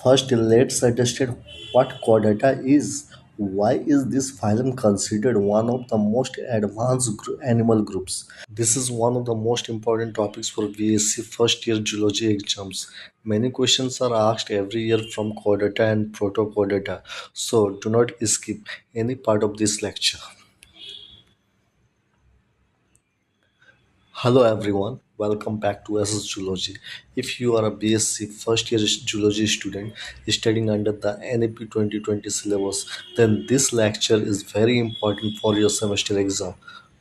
First, let's understand what chordata is. Why is this phylum considered one of the most advanced animal groups? This is one of the most important topics for BSc first year geology exams. Many questions are asked every year from chordata and protochordata, so do not skip any part of this lecture. Hello everyone, welcome back to SS Geology. If you are a BSc first year geology student studying under the NAP 2020 syllabus, then this lecture is very important for your semester exam.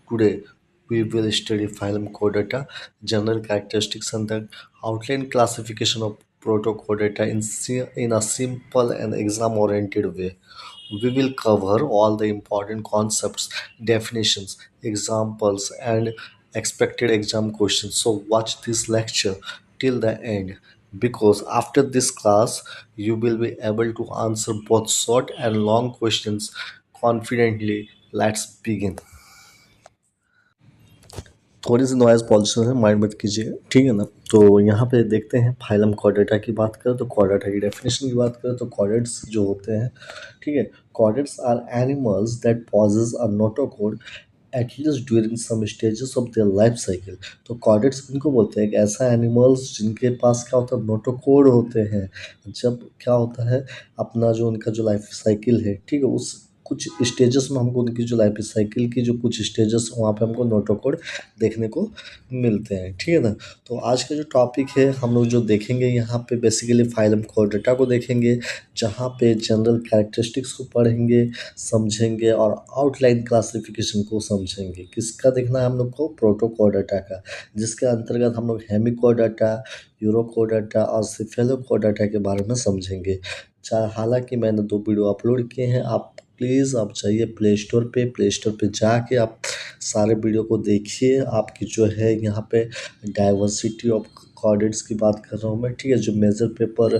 Today, we will study phylum Chordata, general characteristics and the outline classification of protochordata in a simple and exam-oriented way. We will cover all the important concepts, definitions, examples, and expected exam questions. So, watch this lecture till the end because after this class, you will be able to answer both short and long questions confidently. Let's begin. थोड़ी सी noise pollution है, mind मत कीजिएगा, ठीक है ना। तो यहाँ पे देखते हैं फाइलम कॉर्डेटा की बात करें तो कॉर्डेटा की डेफिनेशन की बात करें तो कॉर्डेट्स जो होते हैं, ठीक है, chordates are animals that possess a notochord at least during some stages of their life cycle. तो कॉर्डेट्स इनको बोलते हैं एक ऐसा एनिमल्स जिनके पास क्या होता है, नोटोकॉर्ड होते हैं। जब क्या होता है, अपना जो उनका जो लाइफ साइकिल है, ठीक है, उस कुछ स्टेजेस में हमको उनकी जो लाइफ साइकिल की जो कुछ स्टेजेस वहाँ पे हमको नोटोकॉर्ड देखने को मिलते हैं, ठीक है ना। तो आज का जो टॉपिक है हम लोग जो देखेंगे यहाँ पे बेसिकली फाइलम कॉर्डेटा को देखेंगे, जहाँ पे जनरल कैरेक्टरिस्टिक्स को पढ़ेंगे, समझेंगे और आउटलाइन क्लासिफिकेशन को समझेंगे। किसका देखना है हम लोग को, प्रोटोकॉर्डेटा का, जिसके अंतर्गत हम लोग हेमिकॉर्डेटा, यूरोकॉर्डेटा और सिफेलोकॉर्डेटा के बारे में समझेंगे। हालांकि मैंने 2 वीडियो अपलोड किए हैं, आप प्लीज़ आप जाइए प्ले स्टोर पे जाके आप सारे वीडियो को देखिए। आपकी जो है यहाँ पे डाइवर्सिटी ऑफ कॉर्डेट्स की बात कर रहा हूँ मैं, ठीक है, जो मेजर पेपर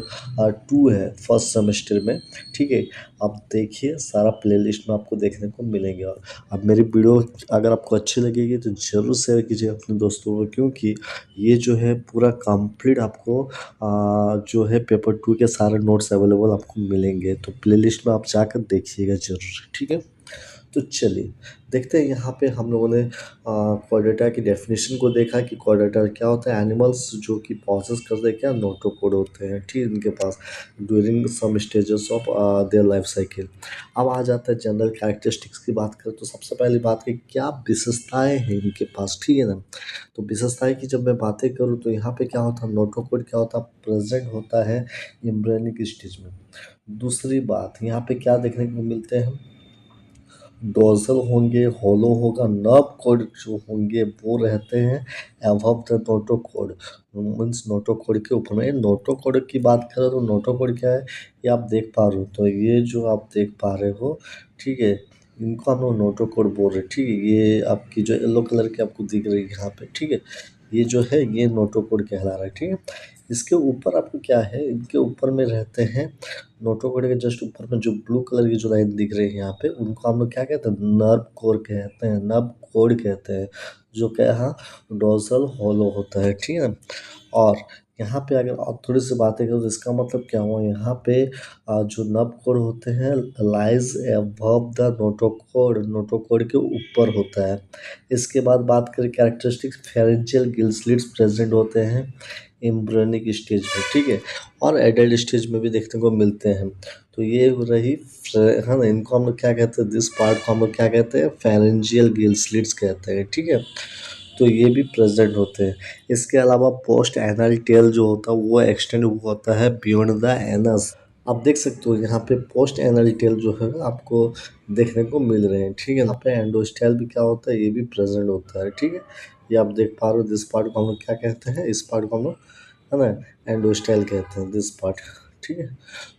2 है फर्स्ट सेमेस्टर में, ठीक है। आप देखिए सारा प्लेलिस्ट में आपको देखने को मिलेंगे। और अब मेरी वीडियो अगर आपको अच्छी लगेगी तो ज़रूर शेयर कीजिए अपने दोस्तों को, क्योंकि ये जो है पूरा कंप्लीट आपको जो है पेपर 2 के सारे नोट्स अवेलेबल आपको मिलेंगे। तो प्लेलिस्ट में आप जाकर देखिएगा ज़रूर, ठीक है। तो चलिए देखते हैं, यहाँ पे हम लोगों ने कॉर्डेटा की डेफिनेशन को देखा कि कॉर्डेटा क्या होता है, एनिमल्स जो कि पॉसेस करते हैं क्या, नोटोकॉर्ड होते हैं, ठीक है, इनके पास during some stages of their life cycle. अब आ जाता है जनरल कैरेक्टरिस्टिक्स की बात करें तो सबसे पहली बात है क्या विशेषताएं हैं इनके पास, ठीक है ना। तो विशेषताएं की जब मैं बातें करूँ तो यहाँ पे क्या होता है, नोटोकॉर्ड क्या होता है, प्रेजेंट होता है एम्ब्रियोनिक स्टेज में। दूसरी बात यहाँ पे क्या देखने को मिलते हैं, डोर्सल होंगे, होलो होगा, नर्व कॉर्ड जो होंगे वो रहते हैं above the notochord, means notochord के ऊपर में। नोटोकॉर्ड की बात करें तो नोटोकॉर्ड क्या है, ये आप देख पा रहे हो, तो ये जो आप देख पा रहे हो, ठीक है, इनको हम लोग नोटोकॉर्ड बोल रहे हैं, ठीक है। ये आपकी जो येलो कलर की आपको दिख रही है यहाँ पे, ठीक है, ये जो है ये नोटोकॉर्ड कहला रहा है, ठीक है। इसके ऊपर आपको क्या है, इनके ऊपर में रहते हैं, नोटोकॉर्ड के जस्ट ऊपर में जो ब्लू कलर की जो लाइन दिख रही है यहाँ पे, उनको हम लोग क्या कहते हैं, नर्व कोर कहते हैं, नर्व कोड कहते हैं, जो क्या यहाँ डोर्सल हॉलो होता है, ठीक है। और यहाँ पे अगर और थोड़ी सी बातें करें तो इसका मतलब क्या हुआ, यहाँ पे जो नर्व कोड होते हैं lies above the notochord, notochord के ऊपर होता है। इसके बाद बात करें characteristics, pharyngeal gill slits present होते हैं एम्ब्रियोनिक स्टेज में, ठीक है, और एडल्ट स्टेज में भी देखने को मिलते हैं। तो ये हो रही है ना, इनको हम लोग क्या कहते हैं, दिस पार्ट को हम लोग क्या कहते हैं, फेरेंजियल गिल स्लिट्स कहते हैं, ठीक है। तो ये भी प्रेजेंट होते हैं। इसके अलावा पोस्ट एनल टेल जो होता है वो एक्सटेंड हुआ होता है बियॉन्ड द एनस। आप देख सकते हो यहाँ पे पोस्ट एनल टेल जो है आपको देखने को मिल रहे हैं, ठीक है। यहाँ पे एंडोस्टाइल भी क्या होता है, ये भी प्रेजेंट होता है, ठीक है। ये आप देख पा रहे हो, दिस पार्ट को हम लोग क्या कहते हैं, इस पार्ट को हम लोग, है ना, एंडोस्टाइल कहते हैं, दिस पार्ट, ठीक है।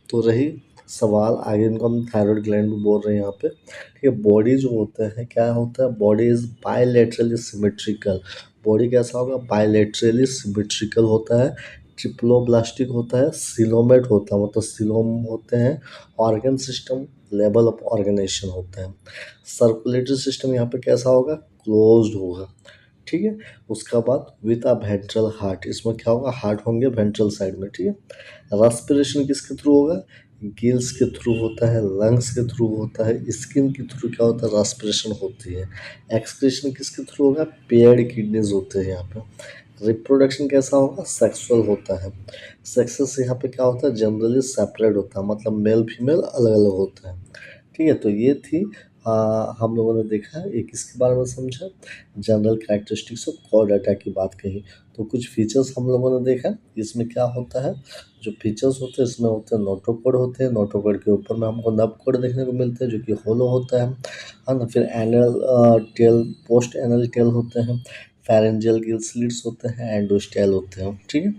तो रही सवाल आगे, इनको हम थायराइड ग्लैंड भी बोल रहे हैं यहाँ पे, ठीक है। बॉडी जो होता है क्या होता है, body is bilaterally symmetrical. Body कैसा होगा, बायलैटरली सिमेट्रिकल होता है, ट्रिप्लोब्लास्टिक होता है, सिलोमेट होता है, मतलब सिलोम होते हैं, organ system level of organisation होता है। सर्कुलेटरी सिस्टम यहाँ पे कैसा होगा, क्लोज्ड होगा, ठीक है। उसका बाद विद अ वेंट्रल हार्ट, इसमें क्या होगा, हार्ट होंगे वेंट्रल साइड में, ठीक है। रेस्पिरेशन किसके थ्रू होगा, गिल्स के थ्रू होता है, लंग्स के थ्रू होता है, स्किन के थ्रू क्या होता है, रेस्पिरेशन होती है। एक्सक्रीशन किसके थ्रू होगा, पेयर्ड किडनीज होते हैं यहाँ पे। रिप्रोडक्शन कैसा होगा, सेक्सुअल होता है। सेक्सेस यहाँ पे क्या होता है, जनरली सेपरेट होता है, मतलब मेल फीमेल अलग अलग होता है, ठीक है। तो ये थी हम लोगों ने देखा एक इसके बारे में समझा, जनरल कैरेक्टरिस्टिक्स ऑफ कॉर्डेटा की बात कही। तो कुछ फीचर्स हम लोगों ने देखा, इसमें क्या होता है, जो फीचर्स होते हैं इसमें होते हैं नोटोकॉर्ड होते हैं, नोटोकॉर्ड के ऊपर में हमको नब कोड देखने को मिलते हैं जो कि होलो होता है ना। फिर anal tail, post anal tail होते हैं, फेरेंजियल गिल स्लिट्स होते हैं, एंडोस्टेल होते हैं, ठीक है।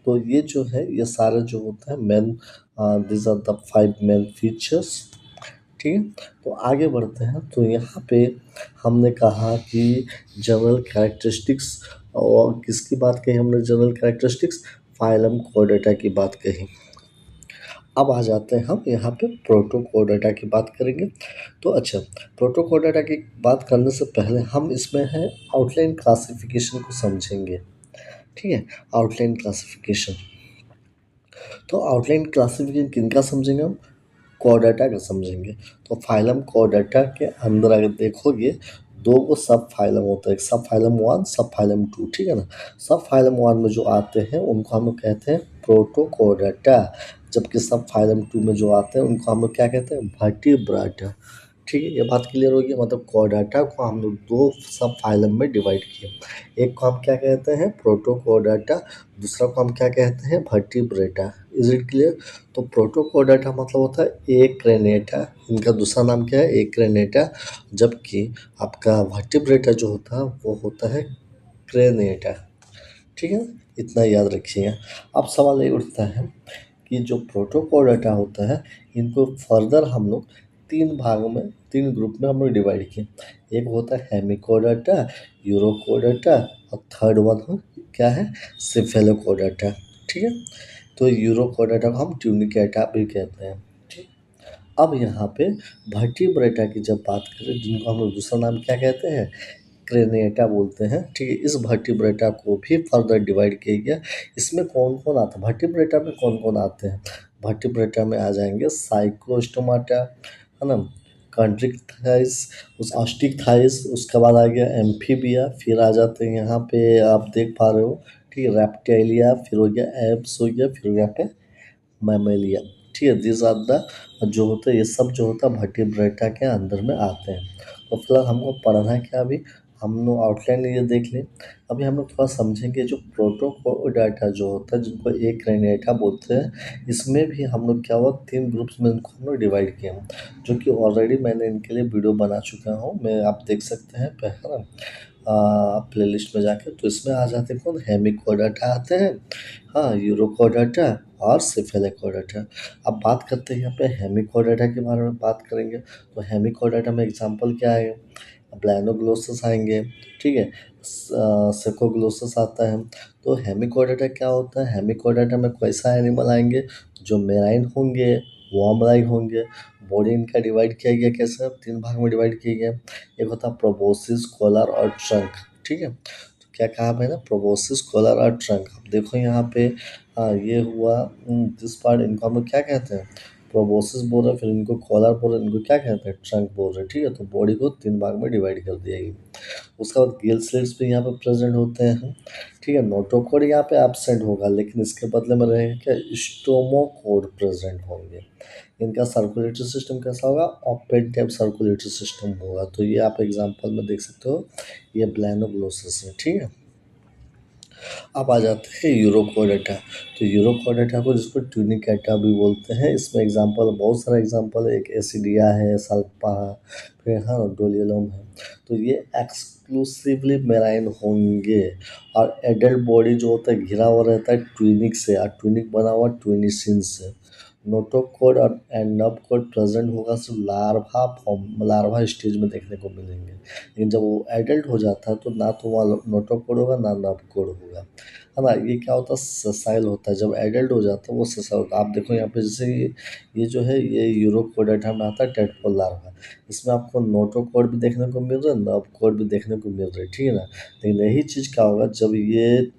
तो ये जो है ये सारे जो होता है main, this are the 5 main features, ठीक है। तो आगे बढ़ते हैं, तो यहाँ पे हमने कहा कि जनरल कैरेक्टरिस्टिक्स, और किसकी बात कही हमने, जनरल कैरेक्टरिस्टिक्स फाइलम कोर्डेटा की बात कही। अब आ जाते हैं हम यहाँ पे प्रोटोकोर्डेटा की बात करेंगे। तो अच्छा, प्रोटोकोर्डेटा की बात करने से पहले हम इसमें है आउटलाइन क्लासिफिकेशन को समझेंगे, ठीक है। आउटलाइन क्लासिफिकेशन, तो आउटलाइन क्लासिफिकेशन किनका समझेंगे हम, कोर्डेटा का समझेंगे। तो फाइलम कोर्डेटा के अंदर अगर देखोगे दो को सब फाइलम होता है, एक सब फाइलम 1, सब फाइलम 2, ठीक है ना। सब फाइलम 1 में जो आते हैं उनको हम लोग कहते हैं प्रोटोकोर्डेटा, जबकि सब फाइलम 2 में जो आते हैं उनको हम लोग क्या कहते हैं, वर्टिब्राटा, ठीक है। ये बात क्लियर होगी, मतलब कोर्डेटा को हम लोग दो सब फाइलम में डिवाइड किए, एक को हम क्या कहते हैं प्रोटोकोर्डेटा, दूसरा को हम क्या कहते हैं वर्टिब्रेटा। Is it clear. तो प्रोटोकोर्डेटा मतलब होता है एक क्रेनेटा, इनका दूसरा नाम क्या है, एक क्रेनेटा, जबकि आपका वर्टिब्रेटा जो होता है वो होता है क्रेनेटा, ठीक है। इतना याद रखिएगा। अब सवाल ये उठता है कि जो प्रोटोकोर्डेटा होता है इनको फर्दर हम लोग तीन भागों में, तीन ग्रुप में हम लोग डिवाइड किए। एक होता है हेमिकोर्डेटा, यूरोकोर्डेटा, और थर्ड वन हो क्या है, सिफेलोकोर्डेटा, ठीक है। तो यूरोकोर्डेटा को हम ट्यूनिकेटा भी कहते हैं, ठीक। अब यहाँ पे वर्टिब्रेटा की जब बात करें, जिनको हम लोग दूसरा नाम क्या कहते हैं, क्रेनेटा बोलते हैं, ठीक है। इस वर्टिब्रेटा को भी फर्दर डिवाइड किया गया। इसमें कौन कौन आता है, वर्टिब्रेटा में कौन कौन आते हैं, वर्टिब्रेटा में आ जाएंगे साइक्लोस्टोमाटा, है ना, कंट्रिक्टाइस, उस ऑस्टिकथाइस, उसके बाद आ गया एम्फीबिया, फिर आ जाते हैं यहाँ पे आप देख पा रहे हो, ठीक है, रेप्टेलिया, फिर हो गया एप्स, हो गया फिर हो गया पे मैमेलिया, ठीक है। दिस आर द जो होता है, ये सब जो होता है वर्टिब्रेटा के अंदर में आते हैं। तो फिलहाल हमको पढ़ना है क्या, अभी हम लोग आउटलाइन ये देख लें। अभी हम लोग थोड़ा समझेंगे जो प्रोटोकोडाटा जो होता है, जिनको एक क्रेनेटा बोलते हैं, इसमें भी हम लोग क्या हुआ, तीन ग्रुप्स में इनको हम लोग डिवाइड किए हैं, जो कि ऑलरेडी मैंने इनके लिए वीडियो बना चुका हूँ, मैं आप देख सकते हैं है ना, प्ले लिस्ट में जाके। तो इसमें आ जाते हैं कौन, हेमिकोडाटा आते हैं, हाँ, यूरोकोडाटा और सिफेलोकोडाटा। अब बात करते हैं यहाँ पे हेमिकोडाटा के बारे में बात करेंगे। तो हेमिकोडाटा में एग्जांपल क्या है, ब्लाइनोग्लोसस आएंगे, ठीक है, सेकोग्लोसस आता है। तो हेमिकोडाटा क्या होता है, हेमिकोडाटा में कैसा एनिमल आएंगे, जो मेराइन होंगे, वार्म लाइक होंगे। बॉडी इनका डिवाइड किया गया कैसे, तीन भाग में डिवाइड किया गया। एक होता है प्रोबोसिस, कॉलर और ट्रंक, ठीक है। तो क्या कहा मैंने, प्रोबोसिस, कॉलर और ट्रंक। अब देखो यहाँ पे ये हुआ दिस पार्ट, इनको हम लोग क्या कहते हैं, प्रोबोसिस बोल रहे हैं, फिर इनको कॉलर बोल रहे हैं, इनको क्या कहते हैं, ट्रंक बोल रहे हैं, ठीक है। तो बॉडी को तीन भाग में डिवाइड कर दिया गया। उसके बाद गिल स्लिट्स भी यहाँ पे प्रेजेंट होते हैं, ठीक है। नोटोकोड यहाँ पे एब्सेंट होगा, लेकिन इसके बदले में रहेगा क्या, स्टोमोकोड प्रेजेंट होंगे। इनका सर्कुलेटरी सिस्टम कैसा होगा, ओपन टाइप सर्कुलेटरी सिस्टम होगा। तो ये आप एग्जांपल में देख सकते हो, ये ब्लाइनोग्लोसस है, ठीक है। अब आ जाते हैं यूरोकोडेटा। तो यूरोकोडेटा को जिसको ट्यूनिकेटा भी बोलते हैं, इसमें एग्जांपल बहुत सारा एग्जांपल है, एक एसिडिया है, सल्पा है, फिर हाँ डोलियलम है। तो ये एक्सक्लूसिवली मेराइन होंगे, और एडल्ट बॉडी जो होता है घिरा हुआ रहता है ट्विनिक से, और ट्विनिक बना हुआ ट्विनिसिन से। नोटोकोड और एंड नर्व प्रेजेंट होगा सिर्फ लार्वा फॉर्म, लार्वा स्टेज में देखने को मिलेंगे, लेकिन जब वो एडल्ट हो जाता है तो ना तो वहाँ नोटोकोड होगा ना नर्व कोड होगा। है ना। ये क्या होता है, ससाइल होता है, जब एडल्ट हो जाता है वो ससाइल होता है। आप देखो यहाँ पे जैसे ये जो है ये यूरोकोडाटा में आता है टेडपोल लार्वा। इसमें आपको नोटोकॉड भी देखने को मिल रहा है, नर्वकॉड भी देखने को मिल रहा है, ठीक है ना। लेकिन यही चीज़ क्या होगा, जब ये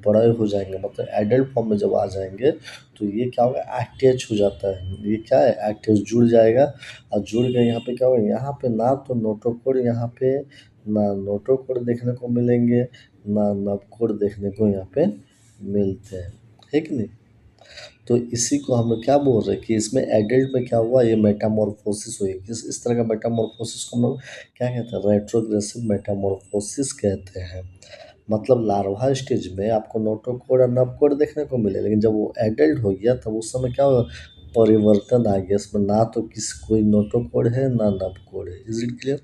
बड़े हो जाएंगे मतलब एडल्ट फॉर्म में जब आ जाएंगे तो ये क्या होगा, अटैच हो जाता है। ये क्या है, अटैच जुड़ जाएगा। और जुड़ गए यहाँ पे क्या होगा, यहाँ पे ना तो नोटोकोड, यहाँ पे ना नोटोकोड देखने को मिलेंगे, ना नवकोड देखने को यहाँ पे मिलते हैं, है कि नहीं। तो इसी को हम लोग क्या बोल रहे हैं कि इसमें एडल्ट में क्या हुआ, ये मेटामॉर्फोसिस हुई। इस तरह का मेटामॉर्फोसिस को हम लोग क्या कहते हैं, रेट्रोग्रेसिव मेटामॉर्फोसिस कहते हैं। मतलब लार्वा स्टेज में आपको नोटोकोड और नवकोड देखने को मिले, लेकिन जब वो एडल्ट हो गया तब उस समय क्या होगा, परिवर्तन आ गया। इसमें ना तो कोई नोटोकोड है ना नवकोड है। Is it clear.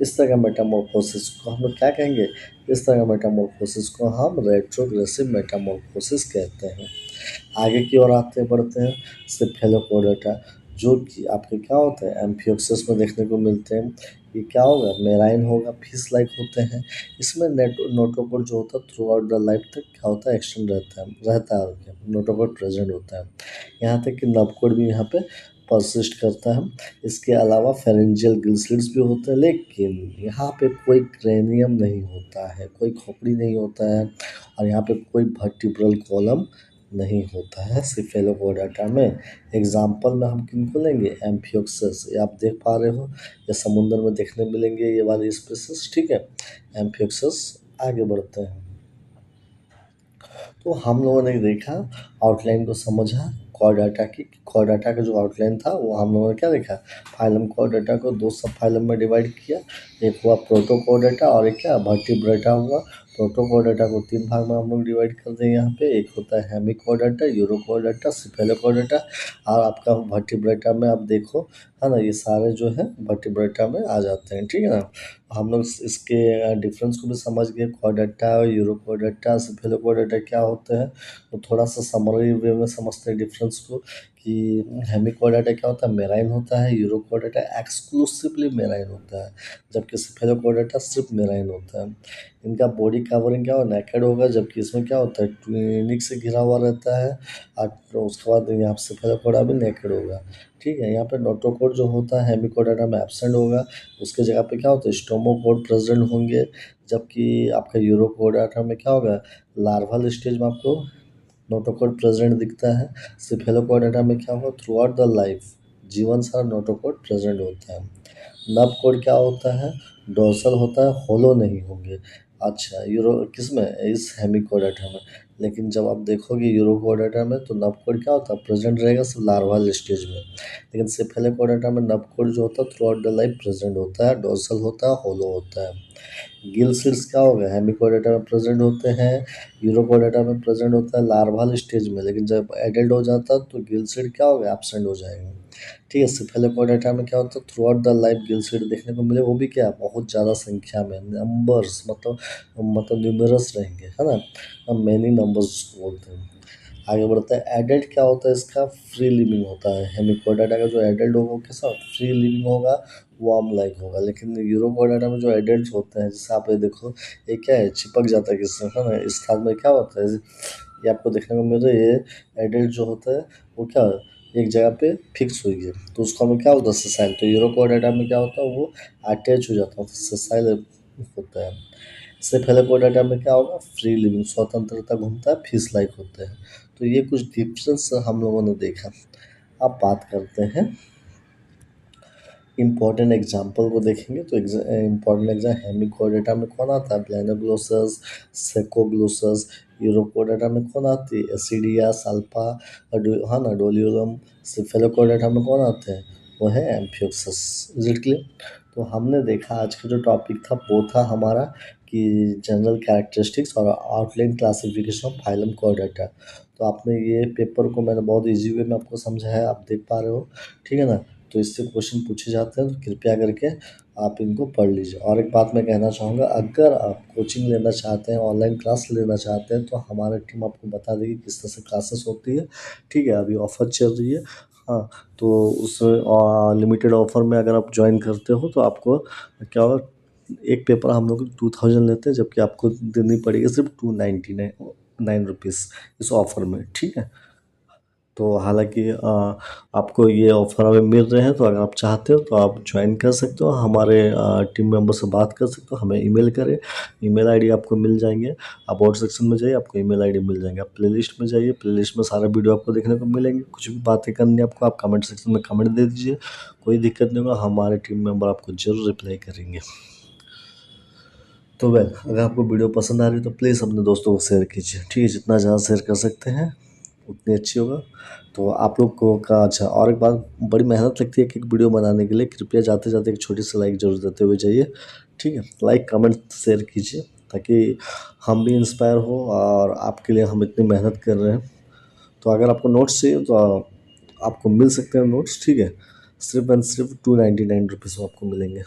इस तरह का मेटामॉर्फोसिस को हम लोग क्या कहेंगे, इस तरह का मेटामॉर्फोसिस को हम रेट्रोग्रेसिव मेटामॉर्फोसिस कहते हैं। आगे की ओर आते बढ़ते हैं सेफेलोपोडेटा, जो कि आपके क्या होते हैं, एम्फियोक्सिस में देखने को मिलते हैं। ये क्या होगा, मेराइन होगा, फिश लाइक होते हैं। इसमें नोटोकोड जो होता है थ्रू आउट द लाइफ तक क्या होता है, एक्सटेंड रहता है नोटोकोड प्रेजेंट होता है। यहाँ तक कि नवकोड भी यहाँ पे परसिस्ट करता है। इसके अलावा फेरेंजियल गिल्सलिड्स भी होते हैं, लेकिन यहाँ पे कोई क्रेनियम नहीं होता है, कोई खोपड़ी नहीं होता है, और यहाँ पे कोई वर्टिब्रल कॉलम नहीं होता है सिफेलोपोडाटा में। एग्जाम्पल में हम किनको लेंगे, एम्फियोक्सस, ये आप देख पा रहे हो, या समुद्र में देखने मिलेंगे ये वाले स्पीसीज, ठीक है। एम्फियोक्सस। आगे बढ़ते हैं। तो हम लोगों ने देखा, आउटलाइन को समझा कॉर्डाटा की। कॉर्डाटा का जो आउटलाइन था वो हम लोगों ने क्या देखा, फाइलम कॉर्डाटा को दो सब फाइलम में डिवाइड किया। एक हुआ प्रोटोकॉर्डाटा और एक क्या वर्टिब्रेटा हुआ। प्रोटोकॉर्डाटा को तीन भाग में हम लोग डिवाइड कर दें यहाँ पे। एक होता है हेमिकॉर्डाटा, यूरोकॉर्डाटा, सिफेलोकॉर्डाटा। और आपका वर्टिब्रेटा में आप देखो, है ना, ये सारे जो है वर्टिब्रेटा में आ जाते हैं, ठीक है ना। हम लोग इसके डिफरेंस को भी समझ गए, कॉर्डेटा, यूरोकॉर्डेटा, सिफेलोकॉर्डेटा क्या होते हैं। तो थोड़ा सा समरी वे में समझते हैं डिफरेंस को, कि हेमिकॉर्डेटा क्या होता है, मेराइन होता है। यूरोकॉर्डेटा एक्सक्लूसिवली मेराइन होता है, जबकि सिफेलोकॉर्डेटा सिर्फ मेराइन होता है। इनका बॉडी कवरिंग क्या होगा, नेकेड होगा, जबकि इसमें क्या होता है, ट्यूनिक से घिरा हुआ रहता है। और उसके बाद यहाँ पे सिफेलोकॉर्डा भी नेकेड होगा, ठीक है। यहाँ पे नोटोकोड जो होता है हेमिकॉर्डेटा में एब्सेंट होगा, उसके जगह पे क्या होता है, स्टोमोकोड प्रेजेंट होंगे। जबकि आपका यूरोकोडाटा में क्या होगा, लार्वल स्टेज में आपको नोटोकोड प्रेजेंट दिखता है। सिफेलोकोडाटा में क्या होगा, थ्रू आउट द लाइफ जीवन सारा नोटोकोड प्रेजेंट होता है। नब कोड क्या होता है, डोर्सल होता है, होलो नहीं होंगे। अच्छा, यूरो किस में, इस हेमिकोडाटा में। लेकिन जब आप देखोगे यूरोकोडाटा में तो नब कोड क्या होता है, प्रेजेंट रहेगा सिर्फ लार्वल स्टेज में। लेकिन सिफेलोकोडाटा में नब कोड जो होता है through out the life present होता है, डोर्सल होता है, होलो होता है। गिल सीड्स क्या होगा, हेमिकोडाटा में प्रेजेंट होते हैं, यूरोकोडाटा में प्रेजेंट होता है लार्वल स्टेज में। लेकिन जब एडल्ट हो जाता है तो गिल सीड क्या होगा, एब्सेंट हो जाएगा, ठीक है। सिफेलोपोडेटा में क्या होता है, through out the life Gill seed देखने को मिले, वो भी क्या बहुत ज़्यादा संख्या में, नंबर्स, मतलब न्यूमरस रहेंगे, है ना। हम मैनी नंबर्स बोलते हैं। आगे बढ़ता है, एडल्ट क्या होता है इसका, फ्री लिविंग होता है। हेमिकोडाटा का जो एडल्ट होगा वो कैसा, फ्री लिविंग होगा, वार्म लाइक होगा। लेकिन यूरोकोडाटा में जो एडल्ट होते हैं, जैसे आप ये देखो, ये क्या है, चिपक जाता है किससे, है ना। इस स्थान में क्या होता है, ये आपको देखने को मिल रहा है, ये एडल्ट जो होता है वो क्या एक जगह पे फिक्स हुई है, तो उसको हमें क्या होता है, ससाइल। तो यूरोकोडाटा में क्या होता है, वो अटैच हो जाता है, ससाइल होता है। सेफेलोपोडाटा में क्या होगा, फ्री लिविंग, स्वतंत्रता घूमता है, फिश लाइक होते हैं। तो ये कुछ डिफरेंस हम लोगों ने देखा। अब बात करते हैं इम्पॉर्टेंट एग्जाम्पल को देखेंगे। तो इम्पॉर्टेंट एग्जाम, हेमिकोडाटा में कौन आता है, प्लेनोग्लोसस, सेकोग्लोसस। यूरोकोडाटा में कौन आती है, एसिडिया, साल्पा, हाँ ना, डोलियोलम। सिफेलोकोडाटा में कौन आते हैं, वो है एम्फियोक्सस। Is it clear. तो हमने देखा आज का जो टॉपिक था वो था हमारा कि जनरल कैरेक्टरिस्टिक्स और आउटलाइन क्लासिफिकेशन ऑफ फाइलम कोडाटा। तो आपने ये पेपर को मैंने बहुत इजी वे में आपको समझाया, आप देख पा रहे हो, ठीक है ना। तो इससे क्वेश्चन पूछे जाते हैं, तो कृपया करके आप इनको पढ़ लीजिए। और एक बात मैं कहना चाहूँगा, अगर आप कोचिंग लेना चाहते हैं, ऑनलाइन क्लास लेना चाहते हैं, तो हमारी टीम आपको बता देगी किस तरह से क्लासेस होती है, ठीक है। अभी ऑफ़र चल रही है, हाँ। तो उस लिमिटेड ऑफ़र में अगर आप ज्वाइन करते हो तो आपको क्या होगा, एक पेपर हम लोग 2000 लेते हैं, जबकि आपको देनी पड़ेगी सिर्फ 299 ₹299 इस ऑफ़र में, ठीक है। तो हालाँकि आपको ये ऑफ़र अभी मिल रहे हैं, तो अगर आप चाहते हो तो आप ज्वाइन कर सकते हो, हमारे टीम मेंबर से बात कर सकते हो, हमें ईमेल करें, ईमेल आईडी आपको मिल जाएँगे। आप अबाउट सेक्शन में जाइए, आपको ईमेल आईडी मिल जाएँगे। आप प्लेलिस्ट में जाइए, प्लेलिस्ट में सारा वीडियो आपको देखने को मिलेंगे। कुछ भी बातें करनी है आपको, आप कमेंट सेक्शन में कमेंट दे दीजिए, कोई दिक्कत नहीं होगा, हमारे टीम मेंबर आपको ज़रूर रिप्लाई करेंगे। तो अगर आपको वीडियो पसंद आ रही है तो प्लीज़ अपने दोस्तों को शेयर कीजिए, ठीक है। जितना ज़्यादा शेयर कर सकते हैं उतनी अच्छी होगा। तो आप लोग को का अच्छा, और एक बात, बड़ी मेहनत लगती है कि एक वीडियो बनाने के लिए, कृपया जाते जाते एक छोटी सी लाइक जरूर देते हुए जाइए, ठीक है। लाइक कमेंट शेयर कीजिए ताकि हम भी इंस्पायर हो, और आपके लिए हम इतनी मेहनत कर रहे हैं। तो अगर आपको नोट्स चाहिए तो आपको मिल सकते हैं नोट्स, ठीक है। सिर्फ एंड सिर्फ ₹299 में आपको मिलेंगे,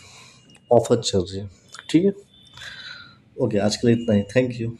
ऑफर चल रही है, ठीक है। ओके, आज के लिए इतना ही, थैंक यू।